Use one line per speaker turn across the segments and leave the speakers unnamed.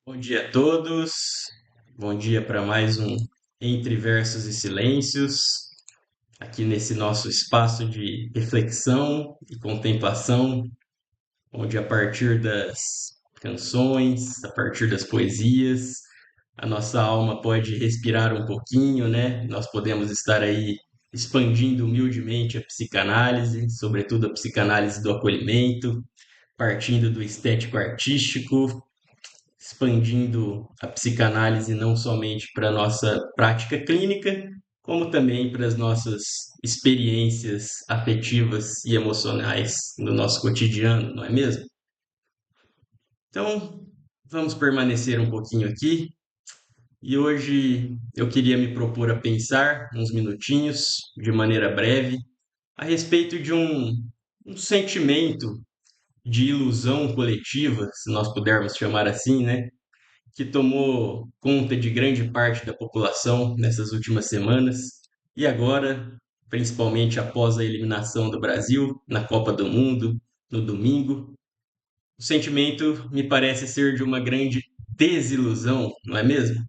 Bom dia a todos. Bom dia para mais um Entre Versos e Silêncios, aqui nesse nosso espaço de reflexão e contemplação, onde a partir das canções, a partir das poesias, a nossa alma pode respirar um pouquinho, né? Nós podemos estar aí expandindo humildemente a psicanálise, sobretudo a psicanálise do acolhimento, partindo do estético artístico, expandindo a psicanálise não somente para a nossa prática clínica, como também para as nossas experiências afetivas e emocionais no nosso cotidiano, não é mesmo? Então, vamos permanecer um pouquinho aqui e hoje eu queria me propor a pensar uns minutinhos, de maneira breve, a respeito de um sentimento de ilusão coletiva, se nós pudermos chamar assim, né? Que tomou conta de grande parte da população nessas últimas semanas e agora, principalmente após a eliminação do Brasil na Copa do Mundo no domingo, o sentimento me parece ser de uma grande desilusão, não é mesmo?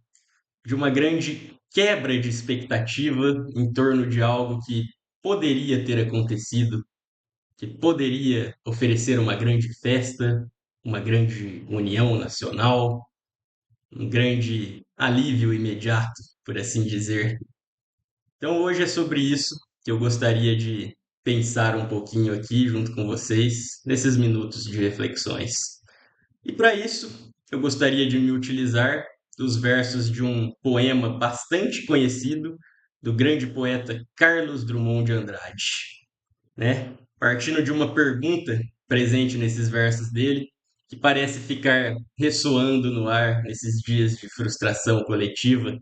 De uma grande quebra de expectativa em torno de algo que poderia ter acontecido, que poderia oferecer uma grande festa, uma grande união nacional, um grande alívio imediato, por assim dizer. Então, hoje é sobre isso que eu gostaria de pensar um pouquinho aqui junto com vocês, nesses minutos de reflexões. E para isso, eu gostaria de me utilizar dos versos de um poema bastante conhecido do grande poeta Carlos Drummond de Andrade, né? Partindo de uma pergunta presente nesses versos dele, que parece ficar ressoando no ar nesses dias de frustração coletiva,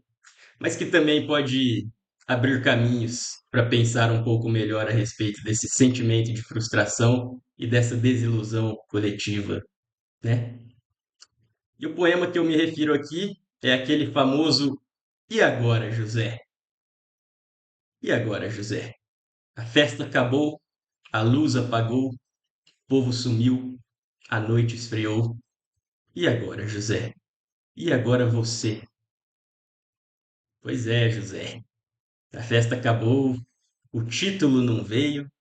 mas que também pode abrir caminhos para pensar um pouco melhor a respeito desse sentimento de frustração e dessa desilusão coletiva, né? E o poema que eu me refiro aqui é aquele famoso E agora, José? E agora, José? A festa acabou, a luz apagou, o povo sumiu, a noite esfriou. E agora, José? E agora você? Pois é, José. A festa acabou, o título não veio,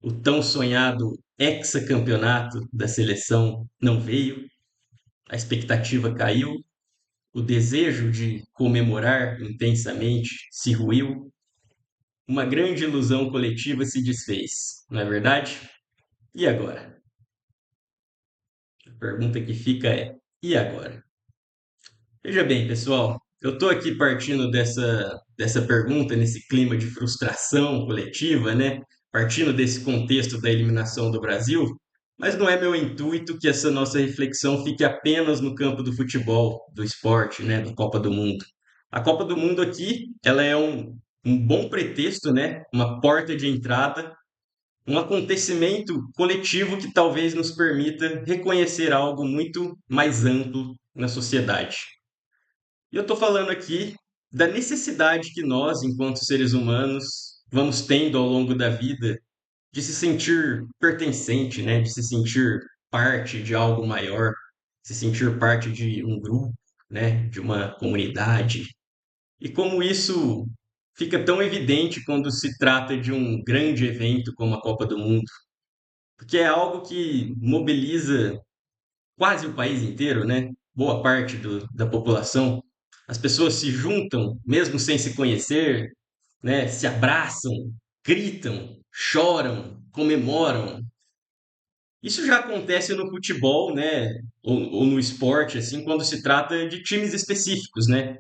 o tão sonhado hexacampeonato da seleção não veio, a expectativa caiu, o desejo de comemorar intensamente se ruiu, uma grande ilusão coletiva se desfez, não é verdade? E agora? A pergunta que fica é: e agora? Veja bem, pessoal, eu estou aqui partindo dessa pergunta, nesse clima de frustração coletiva, né? Partindo desse contexto da eliminação do Brasil, mas não é meu intuito que essa nossa reflexão fique apenas no campo do futebol, do esporte, né? Da Copa do Mundo. A Copa do Mundo aqui, ela é um bom pretexto, né? Uma porta de entrada, um acontecimento coletivo que talvez nos permita reconhecer algo muito mais amplo na sociedade. E eu estou falando aqui da necessidade que nós, enquanto seres humanos, vamos tendo ao longo da vida de se sentir pertencente, né? De se sentir parte de algo maior, se sentir parte de um grupo, né? De uma comunidade. E como isso fica tão evidente quando se trata de um grande evento como a Copa do Mundo, porque é algo que mobiliza quase o país inteiro, né? Boa parte da população. As pessoas se juntam, mesmo sem se conhecer, né? Se abraçam, gritam, choram, comemoram. Isso já acontece no futebol, né? Ou no esporte, assim, quando se trata de times específicos, né?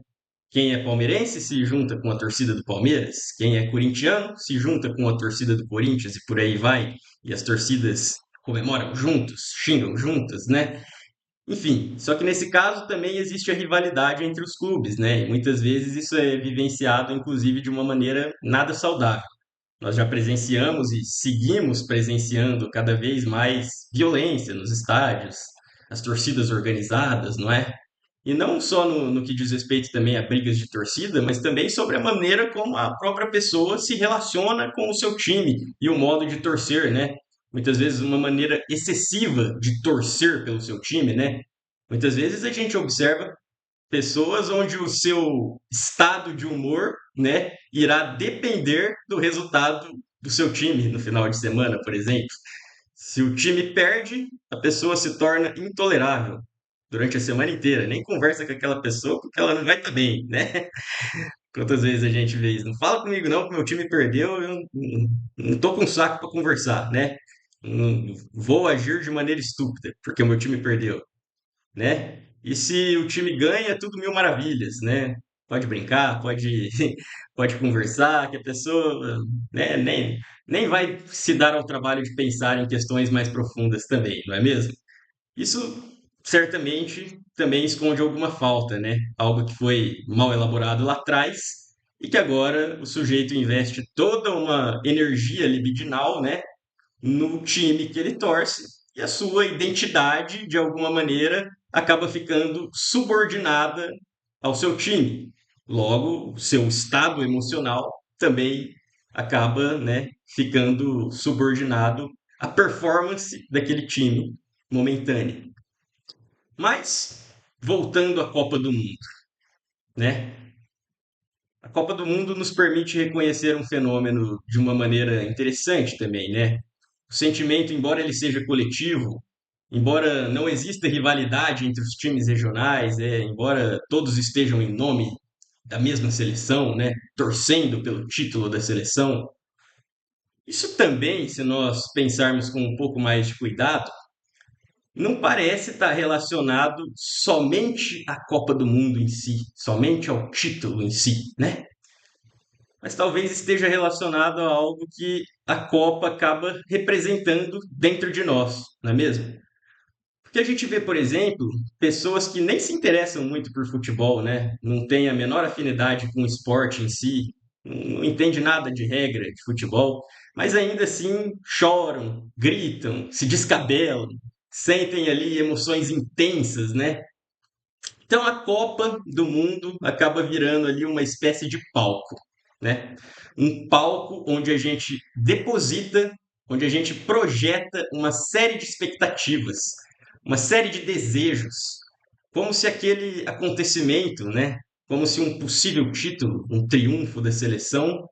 Quem é palmeirense se junta com a torcida do Palmeiras, quem é corintiano se junta com a torcida do Corinthians e por aí vai. E as torcidas comemoram juntos, xingam juntas, né? Enfim, só que nesse caso também existe a rivalidade entre os clubes, né? E muitas vezes isso é vivenciado, inclusive, de uma maneira nada saudável. Nós já presenciamos e seguimos presenciando cada vez mais violência nos estádios, as torcidas organizadas, não é? E não só no que diz respeito também a brigas de torcida, mas também sobre a maneira como a própria pessoa se relaciona com o seu time e o modo de torcer, né? Muitas vezes uma maneira excessiva de torcer pelo seu time, né? Muitas vezes a gente observa pessoas onde o seu estado de humor, né, irá depender do resultado do seu time no final de semana, por exemplo. Se o time perde, a pessoa se torna intolerável durante a semana inteira. Nem conversa com aquela pessoa porque ela não vai estar bem, né? Quantas vezes a gente vê isso? Não fala comigo não, que meu time perdeu, eu não tô com saco para conversar, né? Não vou agir de maneira estúpida porque o meu time perdeu, né? E se o time ganha, é tudo mil maravilhas, né? Pode brincar, pode, pode conversar, que a pessoa, né, nem vai se dar ao trabalho de pensar em questões mais profundas também, não é mesmo? Isso certamente também esconde alguma falta, né? Algo que foi mal elaborado lá atrás e que agora o sujeito investe toda uma energia libidinal, né, no time que ele torce e a sua identidade, de alguma maneira, acaba ficando subordinada ao seu time. Logo, o seu estado emocional também acaba, né, ficando subordinado à performance daquele time momentânea. Mas, voltando à Copa do Mundo, né? A Copa do Mundo nos permite reconhecer um fenômeno de uma maneira interessante também, né? O sentimento, embora ele seja coletivo, embora não exista rivalidade entre os times regionais, embora todos estejam em nome da mesma seleção, né, torcendo pelo título da seleção, isso também, se nós pensarmos com um pouco mais de cuidado, não parece estar relacionado somente à Copa do Mundo em si, somente ao título em si, né? Mas talvez esteja relacionado a algo que a Copa acaba representando dentro de nós, não é mesmo? Porque a gente vê, por exemplo, pessoas que nem se interessam muito por futebol, né? Não têm a menor afinidade com o esporte em si, não entende nada de regra de futebol, mas ainda assim choram, gritam, se descabelam, sentem ali emoções intensas, né? Então a Copa do Mundo acaba virando ali uma espécie de palco, né? Um palco onde a gente deposita, onde a gente projeta uma série de expectativas, uma série de desejos, como se aquele acontecimento, né? Como se um possível título, um triunfo da seleção,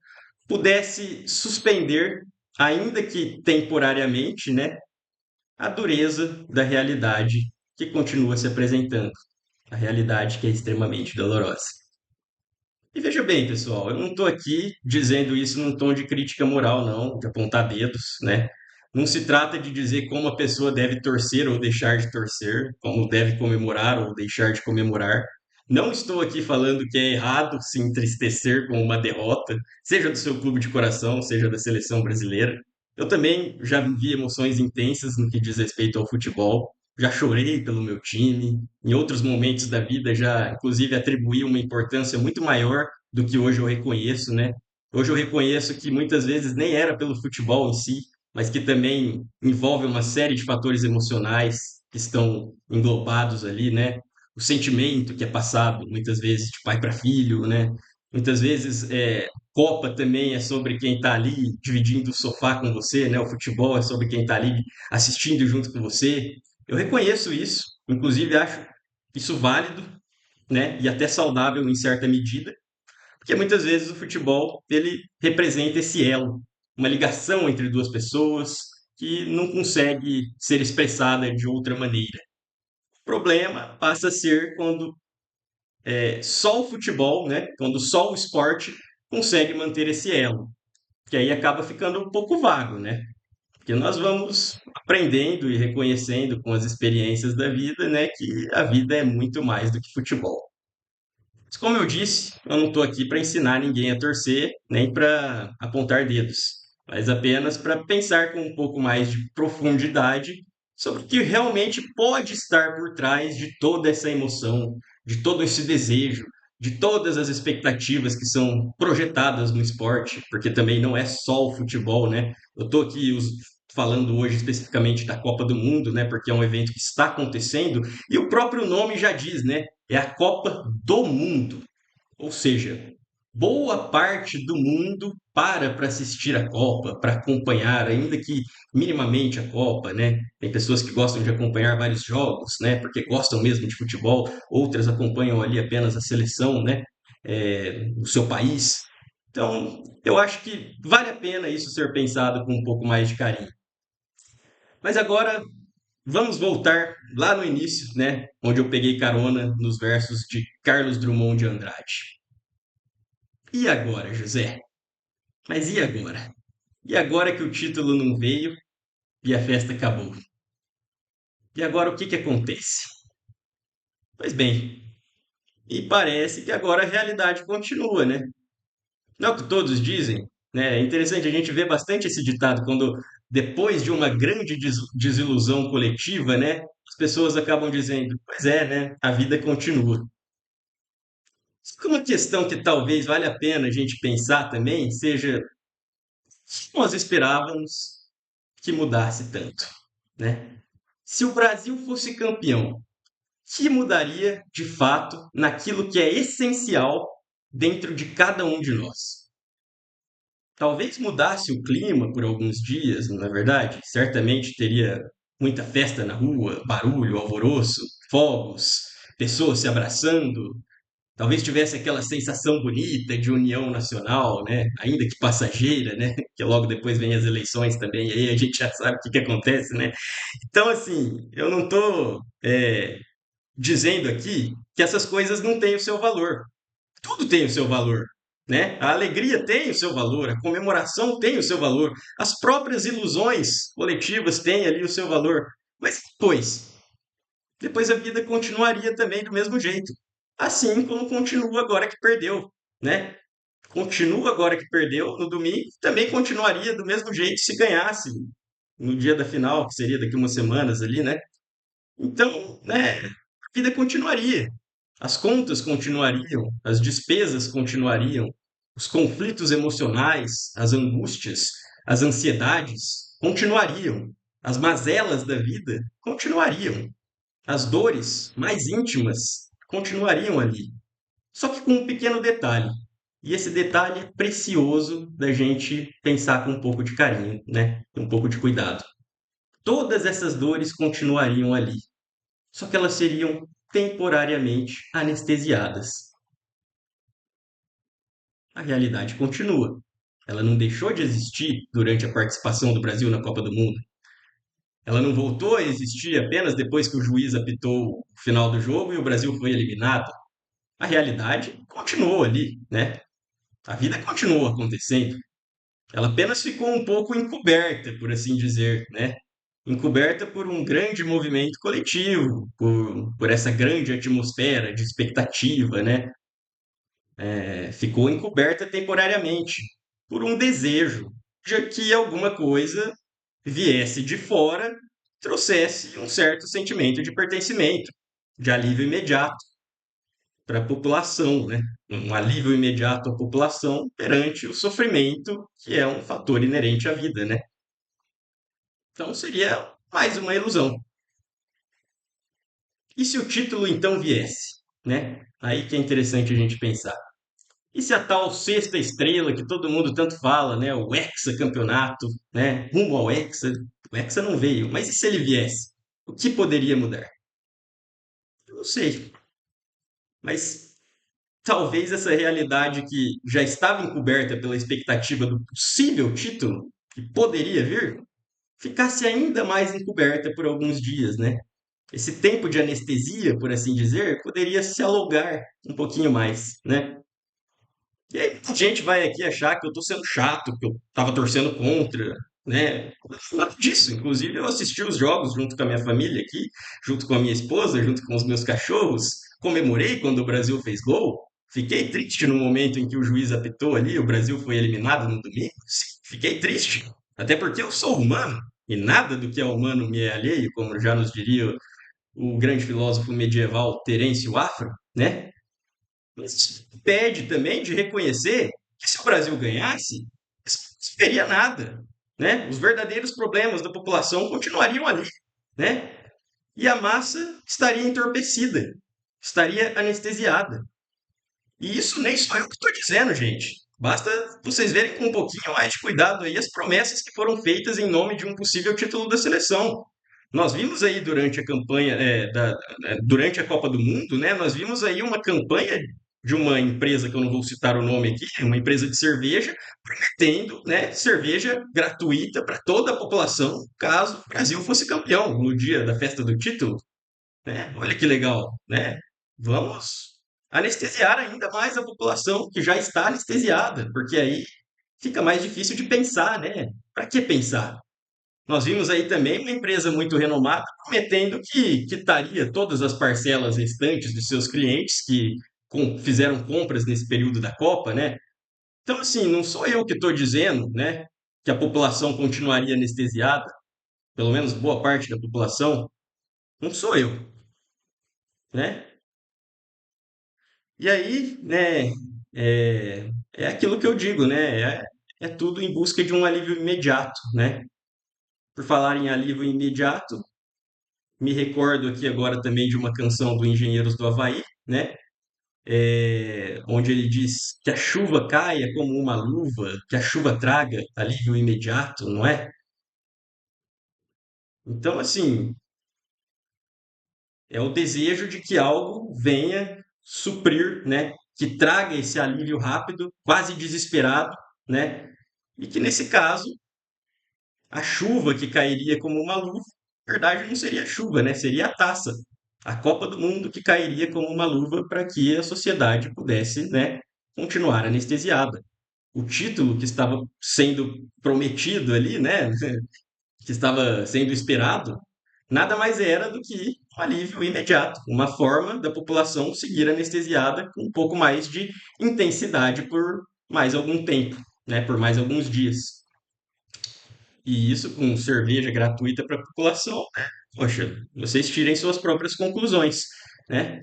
pudesse suspender, ainda que temporariamente, né? A dureza da realidade que continua se apresentando, a realidade que é extremamente dolorosa. E veja bem, pessoal, eu não estou aqui dizendo isso num tom de crítica moral, não, de apontar dedos, né? Não se trata de dizer como a pessoa deve torcer ou deixar de torcer, como deve comemorar ou deixar de comemorar. Não estou aqui falando que é errado se entristecer com uma derrota, seja do seu clube de coração, seja da seleção brasileira. Eu também já vivi emoções intensas no que diz respeito ao futebol, já chorei pelo meu time, em outros momentos da vida já, inclusive, atribuí uma importância muito maior do que hoje eu reconheço, né? Hoje eu reconheço que muitas vezes nem era pelo futebol em si, mas que também envolve uma série de fatores emocionais que estão englobados ali, né? O sentimento que é passado muitas vezes de pai para filho, né? Muitas vezes Copa também é sobre quem está ali dividindo o sofá com você, né? O futebol é sobre quem está ali assistindo junto com você. Eu reconheço isso, inclusive acho isso válido, né? E até saudável em certa medida, porque muitas vezes o futebol ele representa esse elo, uma ligação entre duas pessoas que não consegue ser expressada de outra maneira. O problema passa a ser quando só o futebol, né? Quando só o esporte consegue manter esse elo, que aí acaba ficando um pouco vago, né? Porque nós vamos aprendendo e reconhecendo com as experiências da vida, né, que a vida é muito mais do que futebol. Mas como eu disse, eu não estou aqui para ensinar ninguém a torcer, nem para apontar dedos, mas apenas para pensar com um pouco mais de profundidade sobre o que realmente pode estar por trás de toda essa emoção, de todo esse desejo, de todas as expectativas que são projetadas no esporte, porque também não é só o futebol, né? Eu estou aqui falando hoje especificamente da Copa do Mundo, né? Porque é um evento que está acontecendo e o próprio nome já diz, né? É a Copa do Mundo. Ou seja, boa parte do mundo para assistir a Copa, para acompanhar, ainda que minimamente a Copa, né? Tem pessoas que gostam de acompanhar vários jogos, né? Porque gostam mesmo de futebol, outras acompanham ali apenas a seleção, né? Do seu país. Então, eu acho que vale a pena isso ser pensado com um pouco mais de carinho. Mas agora vamos voltar lá no início, né? Onde eu peguei carona nos versos de Carlos Drummond de Andrade. E agora, José? Mas e agora? E agora que o título não veio e a festa acabou? E agora o que que acontece? Pois bem, e parece que agora a realidade continua, né? Não é o que todos dizem, né? É interessante, a gente vê bastante esse ditado quando, depois de uma grande desilusão coletiva, né? As pessoas acabam dizendo, pois é, né? A vida continua. Uma questão que talvez valha a pena a gente pensar também seja o que nós esperávamos que mudasse tanto, né? Se o Brasil fosse campeão, que mudaria de fato naquilo que é essencial dentro de cada um de nós? Talvez mudasse o clima por alguns dias, não é verdade? Certamente teria muita festa na rua, barulho, alvoroço, fogos, pessoas se abraçando. Talvez tivesse aquela sensação bonita de união nacional, né? Ainda que passageira, né? Que logo depois vem as eleições também, e aí a gente já sabe o que que acontece, né? Então, assim, eu não estou dizendo aqui que essas coisas não têm o seu valor. Tudo tem o seu valor, né? A alegria tem o seu valor, a comemoração tem o seu valor, as próprias ilusões coletivas têm ali o seu valor. Mas depois a vida continuaria também do mesmo jeito. Assim como continua agora que perdeu, né? Continua agora que perdeu no domingo, também continuaria do mesmo jeito se ganhasse no dia da final, que seria daqui umas semanas ali, né? Então, né, a vida continuaria. As contas continuariam, as despesas continuariam, os conflitos emocionais, as angústias, as ansiedades continuariam. As mazelas da vida continuariam. As dores mais íntimas continuariam ali. Só que com um pequeno detalhe. E esse detalhe é precioso da gente pensar com um pouco de carinho, né? Um pouco de cuidado. Todas essas dores continuariam ali, só que elas seriam temporariamente anestesiadas. A realidade continua. Ela não deixou de existir durante a participação do Brasil na Copa do Mundo. Ela não voltou a existir apenas depois que o juiz apitou o final do jogo e o Brasil foi eliminado. A realidade continuou ali, né? A vida continuou acontecendo. Ela apenas ficou um pouco encoberta, por assim dizer, né? Encoberta por um grande movimento coletivo, por essa grande atmosfera de expectativa, né? Ficou encoberta temporariamente por um desejo de que alguma coisa viesse de fora, trouxesse um certo sentimento de pertencimento, de alívio imediato para a população, né? Um alívio imediato à população perante o sofrimento, que é um fator inerente à vida, né? Então seria mais uma ilusão. E se o título então viesse, né? Aí que é interessante a gente pensar. E se a tal sexta estrela que todo mundo tanto fala, né? O hexacampeonato, né? Rumo ao hexa. O hexa não veio, mas e se ele viesse? O que poderia mudar? Eu não sei, mas talvez essa realidade que já estava encoberta pela expectativa do possível título, que poderia vir, ficasse ainda mais encoberta por alguns dias, né? Esse tempo de anestesia, por assim dizer, poderia se alongar um pouquinho mais, né? E aí, a gente vai aqui achar que eu tô sendo chato, que eu tava torcendo contra, né? Nada disso. Inclusive, eu assisti os jogos junto com a minha família aqui, junto com a minha esposa, junto com os meus cachorros. Comemorei quando o Brasil fez gol. Fiquei triste no momento em que o juiz apitou ali, o Brasil foi eliminado no domingo. Sim, fiquei triste. Até porque eu sou humano. E nada do que é humano me é alheio, como já nos diria o grande filósofo medieval Terêncio Afra, né? Mas pede também de reconhecer que se o Brasil ganhasse, isso não seria nada, né? Os verdadeiros problemas da população continuariam ali, né? E a massa estaria entorpecida, estaria anestesiada. E isso nem sou eu que estou dizendo, gente. Basta vocês verem com um pouquinho mais de cuidado aí as promessas que foram feitas em nome de um possível título da seleção. Nós vimos aí durante a campanha, durante a Copa do Mundo, né? Nós vimos aí uma campanha de uma empresa que eu não vou citar o nome aqui, uma empresa de cerveja, tendo, né, cerveja gratuita para toda a população, caso o Brasil fosse campeão no dia da festa do título, né? Olha que legal, né? Vamos anestesiar ainda mais a população que já está anestesiada, porque aí fica mais difícil de pensar, né? Para que pensar? Nós vimos aí também uma empresa muito renomada prometendo que quitaria todas as parcelas restantes de seus clientes que fizeram compras nesse período da Copa, né? Então, assim, não sou eu que estou dizendo, né, que a população continuaria anestesiada, pelo menos boa parte da população, não sou eu, né? E aí, né, é aquilo que eu digo, né? É tudo em busca de um alívio imediato, né? Por falar em alívio imediato, me recordo aqui agora também de uma canção do Engenheiros do Havaí, né? Onde ele diz que a chuva caia como uma luva, que a chuva traga alívio imediato, não é? Então, assim, é o desejo de que algo venha suprir, né? Que traga esse alívio rápido, quase desesperado, né? E que nesse caso a chuva que cairia como uma luva, na verdade não seria chuva, né? Seria a taça, a Copa do Mundo que cairia como uma luva para que a sociedade pudesse, né, continuar anestesiada. O título que estava sendo prometido ali, né, que estava sendo esperado, nada mais era do que um alívio imediato, uma forma da população seguir anestesiada com um pouco mais de intensidade por mais algum tempo, né, por mais alguns dias. E isso com cerveja gratuita para a população, né? Poxa, vocês tirem suas próprias conclusões, né?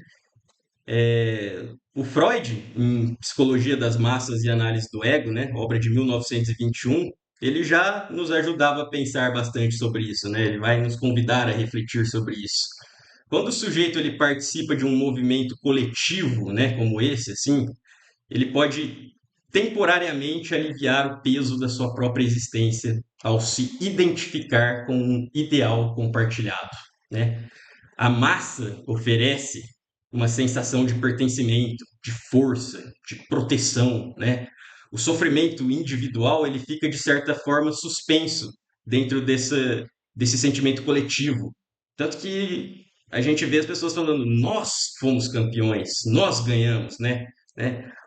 O Freud, em Psicologia das Massas e Análise do Ego, né, obra de 1921, ele já nos ajudava a pensar bastante sobre isso, né? Ele vai nos convidar a refletir sobre isso. Quando o sujeito ele participa de um movimento coletivo, né, como esse, assim, ele pode temporariamente aliviar o peso da sua própria existência ao se identificar com um ideal compartilhado, né? A massa oferece uma sensação de pertencimento, de força, de proteção, né? O sofrimento individual ele fica de certa forma suspenso dentro desse sentimento coletivo. Tanto que a gente vê as pessoas falando: nós fomos campeões, nós ganhamos, né?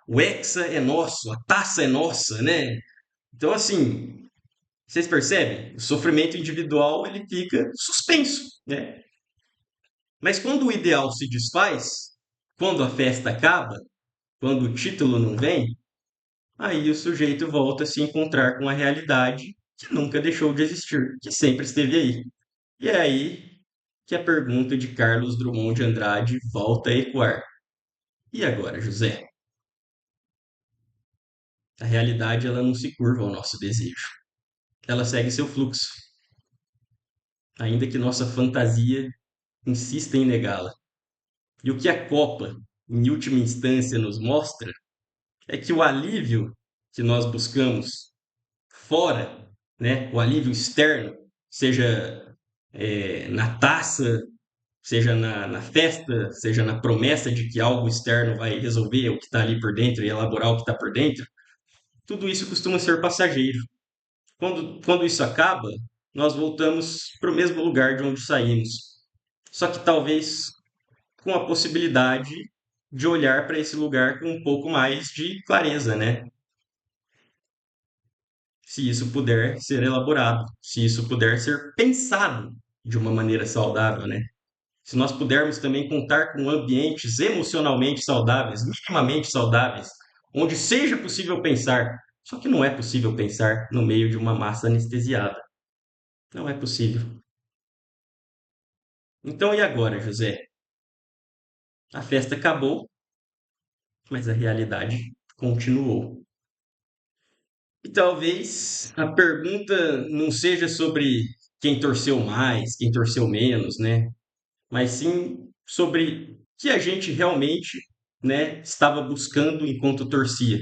O Hexa é nosso, a taça é nossa, né? Então, assim, vocês percebem? O sofrimento individual ele fica suspenso, né? Mas quando o ideal se desfaz, quando a festa acaba, quando o título não vem, aí o sujeito volta a se encontrar com a realidade que nunca deixou de existir, que sempre esteve aí. E é aí que a pergunta de Carlos Drummond de Andrade volta a ecoar. E agora, José? A realidade ela não se curva ao nosso desejo. Ela segue seu fluxo, ainda que nossa fantasia insista em negá-la. E o que a Copa, em última instância, nos mostra é que o alívio que nós buscamos fora, né, o alívio externo, seja na taça, seja na festa, seja na promessa de que algo externo vai resolver o que está ali por dentro e elaborar o que está por dentro, tudo isso costuma ser passageiro. Quando isso acaba, nós voltamos para o mesmo lugar de onde saímos. Só que talvez com a possibilidade de olhar para esse lugar com um pouco mais de clareza, né? Se isso puder ser elaborado, se isso puder ser pensado de uma maneira saudável, né? Se nós pudermos também contar com ambientes emocionalmente saudáveis, minimamente saudáveis, onde seja possível pensar, só que não é possível pensar no meio de uma massa anestesiada. Não é possível. Então, e agora, José? A festa acabou, mas a realidade continuou. E talvez a pergunta não seja sobre quem torceu mais, quem torceu menos, né? Mas sim sobre o que a gente realmente né, estava buscando enquanto torcia,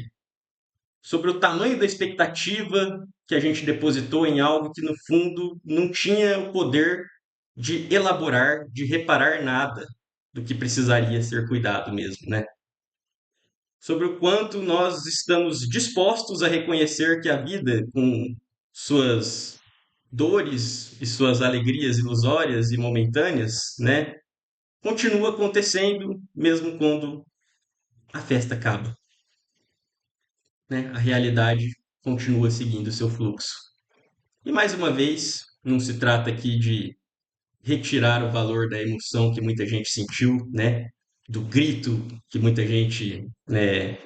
sobre o tamanho da expectativa que a gente depositou em algo que no fundo não tinha o poder de elaborar, de reparar nada do que precisaria ser cuidado mesmo, né? Sobre o quanto nós estamos dispostos a reconhecer que a vida, com suas dores e suas alegrias ilusórias e momentâneas, né, continua acontecendo mesmo quando a festa acaba, né? A realidade continua seguindo o seu fluxo. E mais uma vez, não se trata aqui de retirar o valor da emoção que muita gente sentiu, né? Do grito que muita gente, né,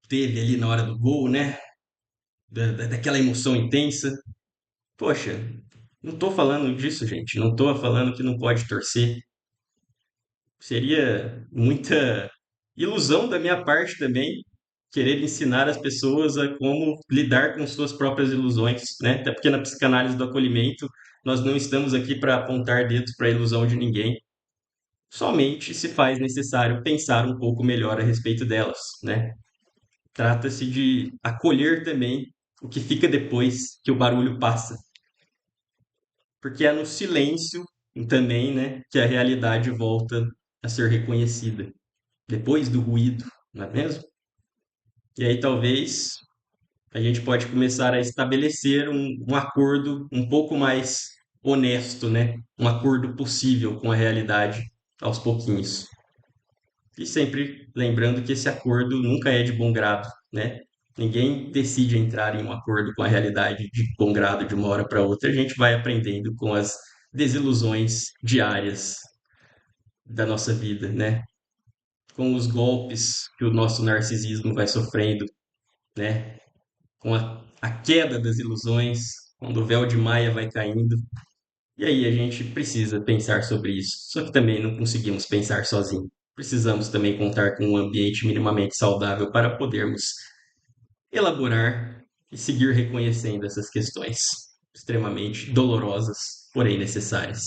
teve ali na hora do gol, né? Daquela emoção intensa. Poxa, não estou falando disso, gente. Não estou falando que não pode torcer. Seria muita ilusão da minha parte também querer ensinar as pessoas a como lidar com suas próprias ilusões, né? Até porque na psicanálise do acolhimento nós não estamos aqui para apontar dedos para a ilusão de ninguém. Somente se faz necessário pensar um pouco melhor a respeito delas, né? Trata-se de acolher também o que fica depois que o barulho passa, porque é no silêncio também, né, que a realidade volta a ser reconhecida, depois do ruído, não é mesmo? E aí talvez a gente pode começar a estabelecer um acordo um pouco mais honesto, né? Um acordo possível com a realidade aos pouquinhos. E sempre lembrando que esse acordo nunca é de bom grado, né? Ninguém decide entrar em um acordo com a realidade de bom grado de uma hora para outra. A gente vai aprendendo com as desilusões diárias da nossa vida, né? Com os golpes que o nosso narcisismo vai sofrendo, né? Com a queda das ilusões, quando o véu de Maia vai caindo. E aí a gente precisa pensar sobre isso. Só que também não conseguimos pensar sozinho. Precisamos também contar com um ambiente minimamente saudável para podermos elaborar e seguir reconhecendo essas questões extremamente dolorosas, porém necessárias.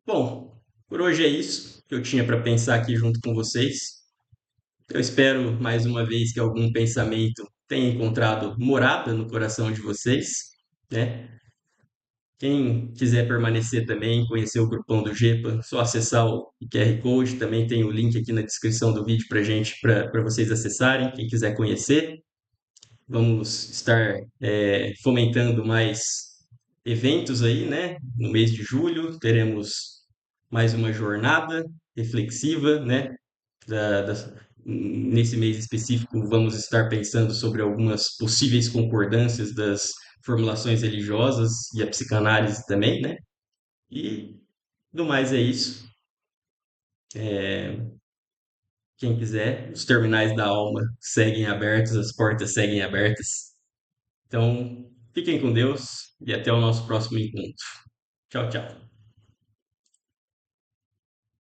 Bom, por hoje é isso que eu tinha para pensar aqui junto com vocês. Eu espero mais uma vez que algum pensamento tenha encontrado morada no coração de vocês, né? Quem quiser permanecer também, conhecer o grupão do Gepa, só acessar o QR Code, também tem o link aqui na descrição do vídeo para gente, para vocês acessarem, quem quiser conhecer. Vamos estar fomentando mais eventos aí, né? No mês de julho teremos mais uma jornada reflexiva, né? da- das- Nesse mês específico, vamos estar pensando sobre algumas possíveis concordâncias das formulações religiosas e a psicanálise também, né? E do mais é isso. Quem quiser, os terminais da alma seguem abertos, as portas seguem abertas. Então, fiquem com Deus e até o nosso próximo encontro. Tchau, tchau.